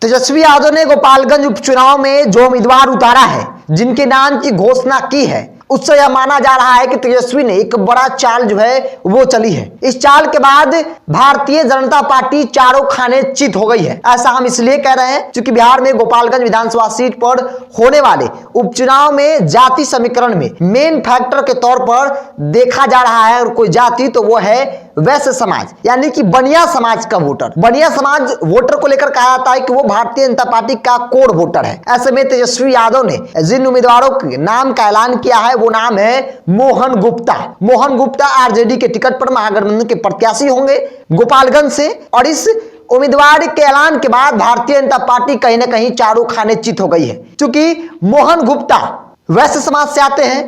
तेजस्वी यादव ने गोपालगंज उपचुनाव में जो उम्मीदवार उतारा है, जिनके नाम की घोषणा की है, उससे यह माना जा रहा है कि तेजस्वी ने एक बड़ा चाल जो है वो चली है। इस चाल के बाद भारतीय जनता पार्टी चारों खाने चित हो गई है। ऐसा हम इसलिए कह रहे हैं क्योंकि बिहार में गोपालगंज विधानसभा सीट पर होने वाले उपचुनाव में जाति समीकरण में मेन फैक्टर के तौर पर देखा जा रहा है और कोई जाति तो वो है वैश्य समाज, यानी कि बनिया समाज का वोटर। बनिया समाज वोटर को लेकर कहा जाता है कि वो भारतीय जनता पार्टी का कोर वोटर है। ऐसे में तेजस्वी यादव ने जिन उम्मीदवारों के नाम का ऐलान किया है वो नाम है मोहन गुप्ता। मोहन गुप्ता आरजेडी के टिकट पर महागठबंधन के प्रत्याशी होंगे गोपालगंज से, और इस उम्मीदवार के ऐलान के बाद भारतीय जनता पार्टी कहीं ना कहीं चारों खाने चित हो गई है। क्योंकि मोहन गुप्ता वैश्य समाज से आते हैं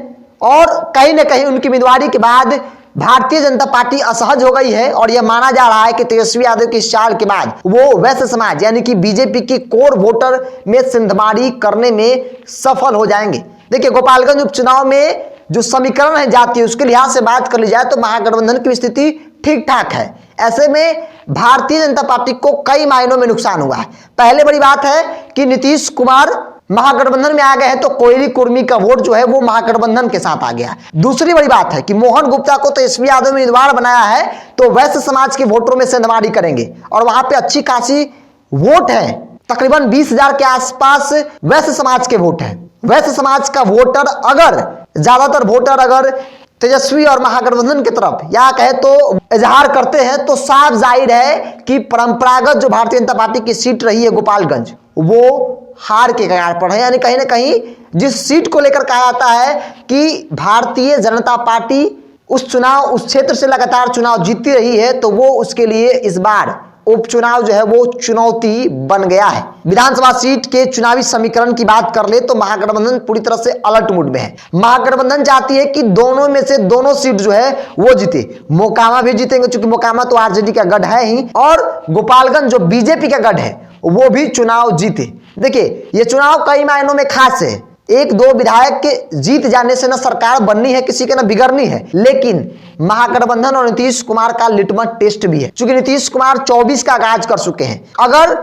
और कहीं ना कहीं उनकी उम्मीदवारी के बाद भारतीय जनता पार्टी असहज हो गई है और यह माना जा रहा है कि तेजस्वी यादव की इस चाल के बाद वो वैश्य समाज यानी कि बीजेपी के कोर वोटर में सिंधमारी करने में सफल हो जाएंगे। देखिए, गोपालगंज उपचुनाव में जो समीकरण है जाति, उसके लिहाज से बात कर ली जाए तो महागठबंधन की स्थिति ठीक ठाक है। ऐसे में भारतीय जनता पार्टी को कई मायनों में नुकसान हुआ है। पहले बड़ी बात है कि नीतीश कुमार महागठबंधन में आ गए हैं तो कोयली कुर्मी का वोट जो है वो महागठबंधन के साथ आ गया। दूसरी बड़ी बात है कि मोहन गुप्ता को तेजस्वी यादव ने उम्मीदवार बनाया है तो वैश्य समाज के वोटरों में सेंधमारी करेंगे और वहां पे अच्छी खासी वोट है, तकरीबन 20,000 के आसपास वैश्य समाज के वोट हैं। वैश्य समाज का वोटर अगर ज्यादातर वोटर अगर तेजस्वी और महागठबंधन की तरफ या कहे तो इजहार करते हैं तो साफ जाहिर है कि परंपरागत जो भारतीय जनता पार्टी की सीट रही है गोपालगंज वो हार के कगार पर है। यानी कहीं ना कहीं जिस सीट को लेकर कहा जाता है कि भारतीय जनता पार्टी उस क्षेत्र से लगातार चुनाव जीतती रही है तो वो उसके लिए इस बार उपचुनाव जो है वो चुनौती बन गया है। विधानसभा सीट के चुनावी समीकरण की बात कर ले तो महागठबंधन पूरी तरह से अलर्ट मूड में है। महागठबंधन चाहती है कि दोनों में से दोनों सीट जो है वो जीते। मोकामा भी जीतेंगे क्योंकि मोकामा तो आरजेडी का गढ़ है ही, और गोपालगंज जो बीजेपी का गढ़ है वो भी चुनाव जीते। देखिए, ये चुनाव कई मायनों में खास है। एक दो विधायक के जीत जाने से ना सरकार बननी है किसी के ना बिगड़नी है, लेकिन महागठबंधन और नीतीश कुमार का लिटमस टेस्ट भी है क्योंकि नीतीश कुमार 24 का आगाज कर चुके हैं। अगर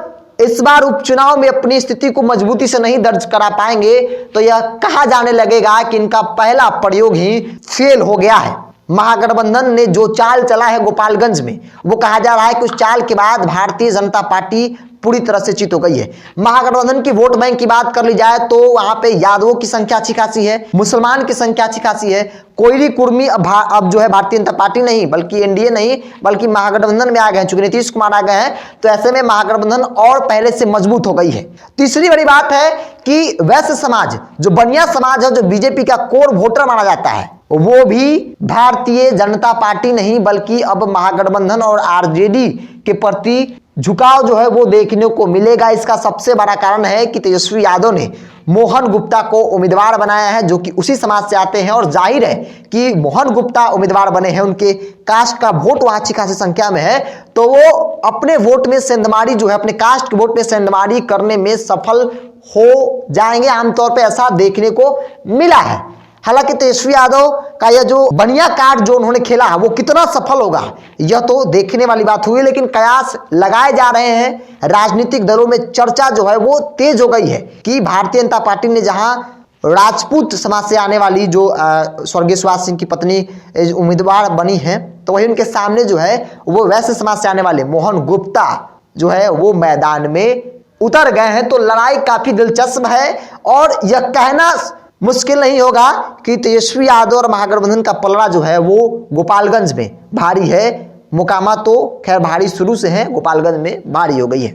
इस बार उपचुनाव में अपनी स्थिति को मजबूती से नहीं दर्ज करा पाएंगे तो यह कहा जाने लगेगा कि इनका पहला प्रयोग ही फेल हो गया है। महागठबंधन ने जो चाल चला है गोपालगंज में, वो कहा जा रहा है कि उस चाल के बाद भारतीय जनता पार्टी पूरी तरह से चित हो गई है। महागठबंधन की वोट बैंक की बात कर ली जाए तो वहां पे यादवों की संख्या अच्छी खासी है, मुसलमान की संख्या अच्छी खासी है। कोयली कुर्मी अब जो है भारतीय जनता पार्टी नहीं बल्कि एनडीए नहीं बल्कि महागठबंधन में आ गए हैं, चूंकि नीतीश कुमार आ गए हैं तो ऐसे में महागठबंधन और पहले से मजबूत हो गई है। तीसरी बड़ी बात है कि वैश्य समाज जो बनिया समाज है, जो बीजेपी का कोर वोटर माना जाता है, वो भी भारतीय जनता पार्टी नहीं बल्कि अब महागठबंधन और आरजेडी के प्रति झुकाव जो है वो देखने को मिलेगा। इसका सबसे बड़ा कारण है कि तेजस्वी यादव ने मोहन गुप्ता को उम्मीदवार बनाया है जो कि उसी समाज से आते हैं, और जाहिर है कि मोहन गुप्ता उम्मीदवार बने हैं, उनके कास्ट का वोट वहां अच्छी खासी संख्या में है तो वो अपने वोट में सेंधमारी जो है, अपने कास्ट के वोट में सेंधमारी करने में सफल हो जाएंगे। आमतौर पर ऐसा देखने को मिला है। हालांकि तेजस्वी यादव का यह जो बनिया कार्ड जो उन्होंने खेला वो कितना सफल होगा यह तो देखने वाली बात हुई, लेकिन कयास लगाए जा रहे हैं। राजनीतिक दलों में चर्चा जो है वो तेज हो गई है कि भारतीय जनता पार्टी ने जहां राजपूत समाज से आने वाली जो स्वर्गीय सुभाष सिंह की पत्नी उम्मीदवार बनी है तो वही उनके सामने जो है वो वैश्य समाज से आने वाले मोहन गुप्ता जो है वो मैदान में उतर गए हैं। तो लड़ाई काफी दिलचस्प है और यह कहना मुश्किल नहीं होगा कि तेजस्वी यादव और महागठबंधन का पलड़ा जो है वो गोपालगंज में भारी है। मोकामा तो खैर भारी शुरू से है, गोपालगंज में भारी हो गई है।